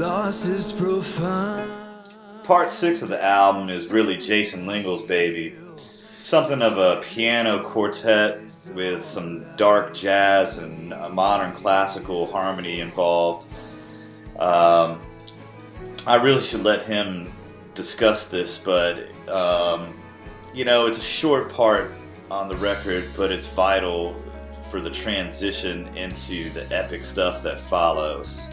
loss is profound. Part 6 of the album is really Jason Lingle's baby. Something of a piano quartet with some dark jazz and a modern classical harmony involved. I really should let him discuss this, but it's a short part on the record, but it's vital for the transition into the epic stuff that follows.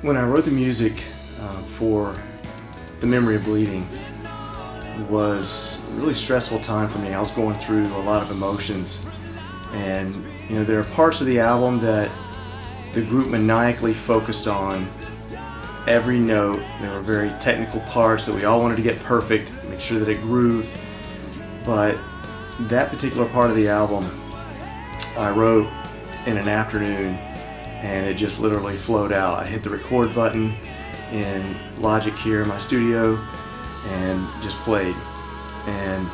When I wrote the music for The Memory of Bleeding, it was a really stressful time for me. I was going through a lot of emotions, and there are parts of the album that the group maniacally focused on every note. There were very technical parts that we all wanted to get perfect, make sure that it grooved, but that particular part of the album I wrote in an afternoon, and it just literally flowed out. I hit the record button in Logic here in my studio and just played. And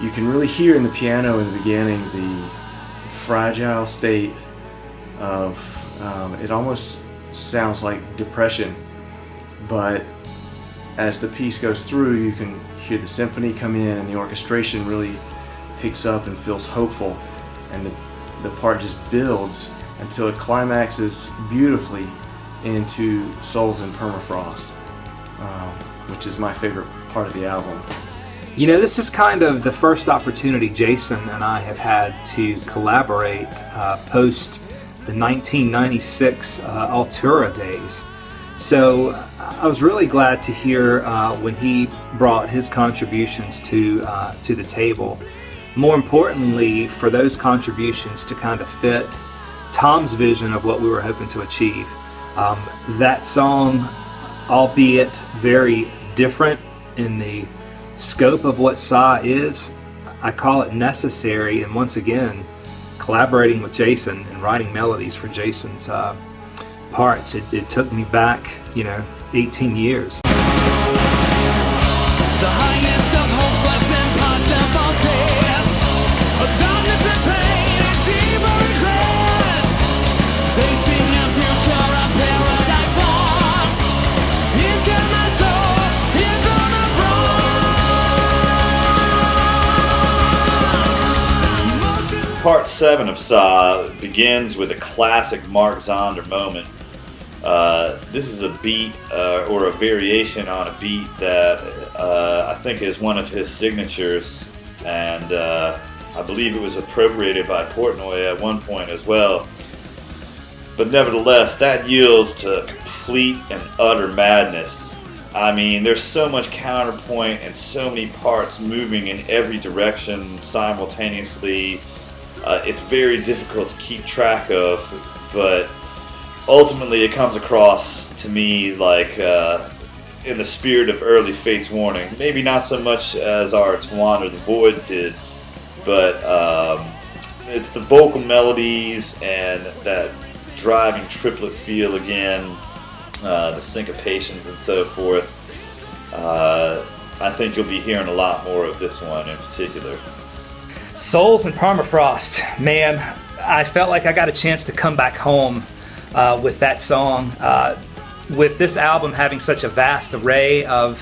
you can really hear in the piano in the beginning the fragile state of, it almost sounds like depression, but as the piece goes through, you can hear the symphony come in and the orchestration really picks up and feels hopeful, and the part just builds until it climaxes beautifully into Souls in Permafrost, which is my favorite part of the album. This is kind of the first opportunity Jason and I have had to collaborate post the 1996 Altura days. So I was really glad to hear when he brought his contributions to the table. More importantly, for those contributions to kind of fit Tom's vision of what we were hoping to achieve. That song, albeit very different in the scope of what Sa is, I call it necessary, and once again, collaborating with Jason and writing melodies for Jason's parts, it took me back, 18 years. The highest of hopes left impossibilities, of darkness and pain and deeper regrets, facing a future of paradise lost, into my soul, in permafrost. Part 7 of Sa begins with a classic Mark Zonder moment. This is a beat or a variation on a beat that I think is one of his signatures, and I believe it was appropriated by Portnoy at one point as well. But nevertheless, that yields to complete and utter madness. I mean, there's so much counterpoint and so many parts moving in every direction simultaneously. It's very difficult to keep track of, but ultimately it comes across to me like in the spirit of early Fate's Warning. Maybe not so much as our To Wander the Void did, but it's the vocal melodies and that driving triplet feel again, the syncopations and so forth. I think you'll be hearing a lot more of this one in particular. Souls in Permafrost, man, I felt like I got a chance to come back home with that song. With this album having such a vast array of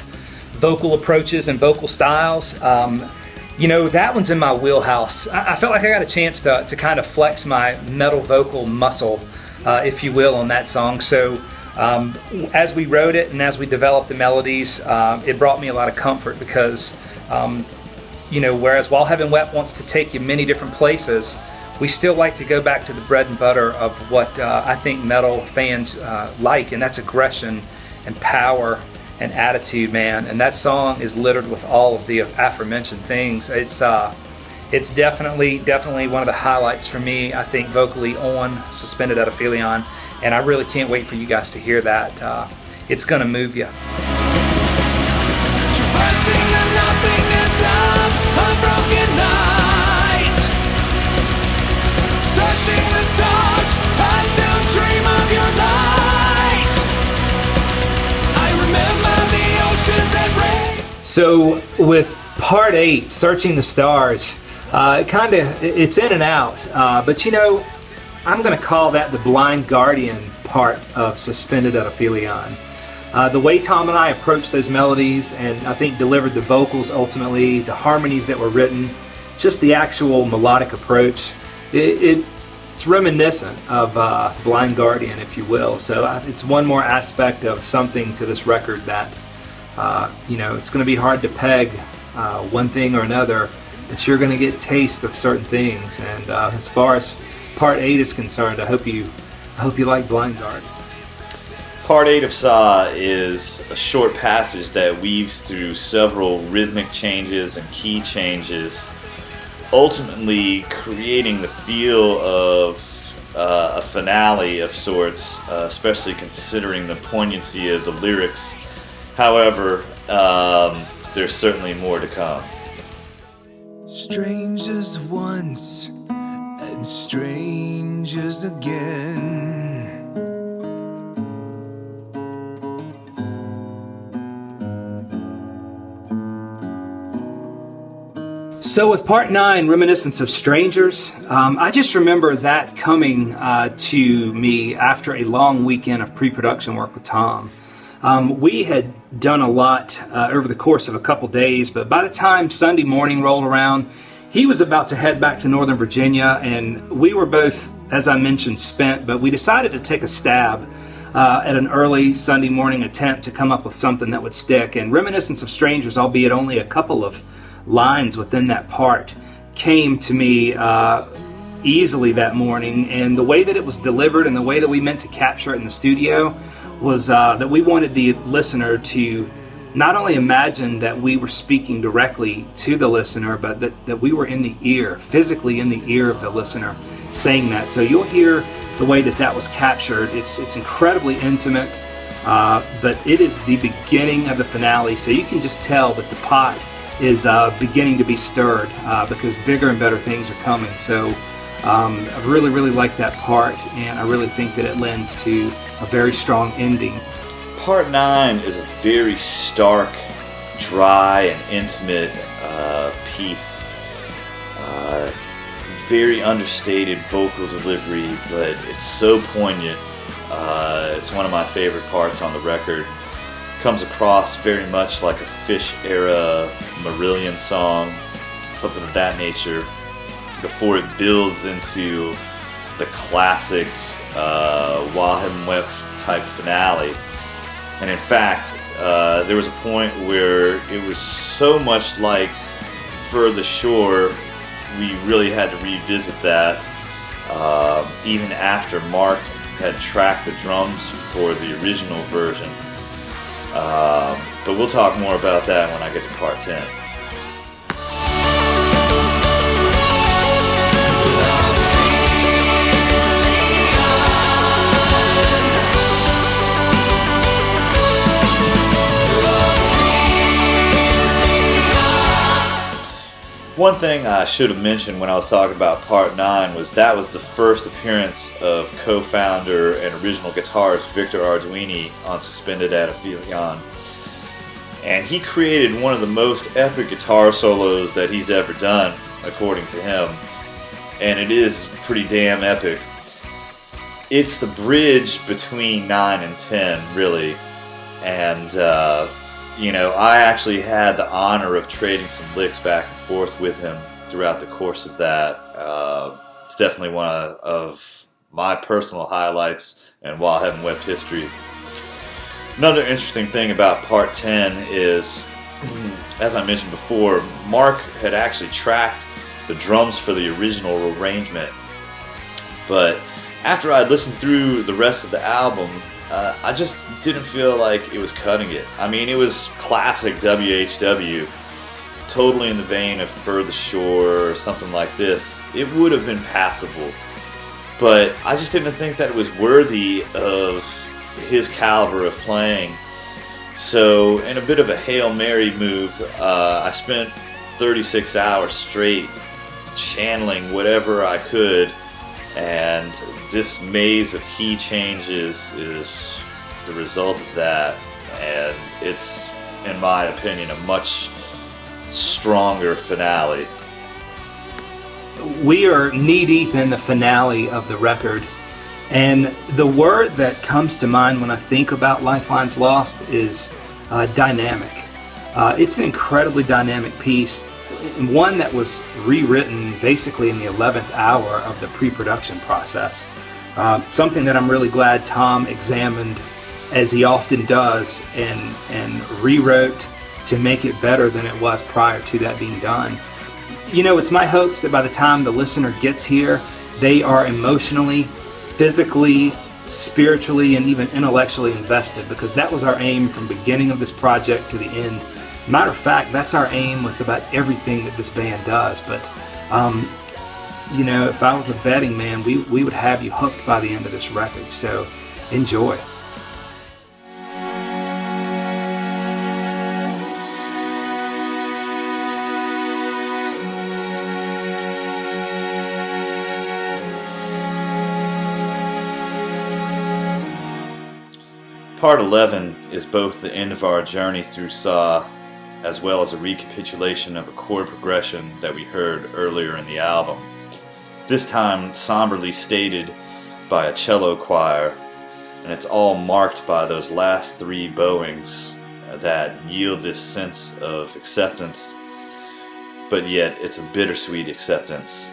vocal approaches and vocal styles, that one's in my wheelhouse. I felt like I got a chance to kind of flex my metal vocal muscle, if you will, on that song. So as we wrote it and as we developed the melodies, it brought me a lot of comfort because whereas While Heaven Wept wants to take you many different places, we still like to go back to the bread and butter of what I think metal fans like, and that's aggression and power and attitude, man. And that song is littered with all of the aforementioned things. It's definitely one of the highlights for me, I think, vocally on Suspended At Aphelion, and I really can't wait for you guys to hear that. It's gonna move you. Traversing the nothingness of a broken night, searching the stars, I still dream of your light. I remember the oceans and rays. So with part 8, Searching the Stars, it's in and out, but I'm gonna call that the Blind Guardian part of Suspended At Aphelion. The way Tom and I approached those melodies, and I think delivered the vocals ultimately, the harmonies that were written, just the actual melodic approach, it's reminiscent of Blind Guardian, if you will. So it's one more aspect of something to this record that, it's going to be hard to peg one thing or another, but you're going to get taste of certain things. And as far as Part 8 is concerned, I hope you like Blind Guardian. Part 8 of Saw is a short passage that weaves through several rhythmic changes and key changes, ultimately creating the feel of a finale of sorts, especially considering the poignancy of the lyrics. However, there's certainly more to come. Strangers once and strangers again. So with Part 9, Reminiscence of Strangers, I just remember that coming to me after a long weekend of pre-production work with Tom. We had done a lot over the course of a couple days, but by the time Sunday morning rolled around, he was about to head back to Northern Virginia, and we were both, as I mentioned, spent, but we decided to take a stab at an early Sunday morning attempt to come up with something that would stick. And Reminiscence of Strangers, albeit only a couple of lines within that part, came to me easily that morning, and the way that it was delivered and the way that we meant to capture it in the studio was that we wanted the listener to not only imagine that we were speaking directly to the listener, but that we were in the ear, physically in the ear of the listener saying that. So you'll hear the way that was captured. It's incredibly intimate, but it is the beginning of the finale, so you can just tell that the pot is beginning to be stirred because bigger and better things are coming. So I really, really like that part, and I really think that it lends to a very strong ending. Part 9 is a very stark, dry, and intimate piece. Very understated vocal delivery, but it's so poignant. It's one of my favorite parts on the record. Comes across very much like a Fish-era Marillion song, something of that nature, before it builds into the classic WHILE HEAVEN WEPT type finale. And in fact, there was a point where it was so much like Furthest Shore, we really had to revisit that, even after Mark had tracked the drums for the original version. But we'll talk more about that when I get to Part 10. One thing I should have mentioned when I was talking about Part 9 was that was the first appearance of co-founder and original guitarist Victor Arduini on Suspended At Aphelion. And he created one of the most epic guitar solos that he's ever done, according to him. And it is pretty damn epic. It's the bridge between 9 and 10, really. And, I actually had the honor of trading some licks back and forth with him throughout the course of that. It's definitely one of my personal highlights in WHILE HEAVEN WEPT history. Another interesting thing about Part 10 is, as I mentioned before, Mark had actually tracked the drums for the original arrangement. But after I'd listened through the rest of the album, I just didn't feel like it was cutting it. I mean, it was classic WHW, totally in the vein of Furthest Shore or something like this. It would have been passable, but I just didn't think that it was worthy of his caliber of playing. So, in a bit of a Hail Mary move, I spent 36 hours straight channeling whatever I could. And this maze of key changes is the result of that, and it's, in my opinion, a much stronger finale. We are knee-deep in the finale of the record, And the word that comes to mind when I think about Lifelines Lost is dynamic. It's an incredibly dynamic piece, one that was rewritten basically in the 11th hour of the pre-production process. Something that I'm really glad Tom examined, as he often does, and rewrote to make it better than it was prior to that being done. You know, it's my hopes that by the time the listener gets here, they are emotionally, physically, spiritually, and even intellectually invested, because that was our aim from beginning of this project to the end. Matter of fact, that's our aim with about everything that this band does. But you know, if I was a betting man, we would have you hooked by the end of this record. So enjoy. Part 11 is both the end of our journey through Saw, as well as a recapitulation of a chord progression that we heard earlier in the album. This time somberly stated by a cello choir, and it's all marked by those last three bowings that yield this sense of acceptance, but yet it's a bittersweet acceptance.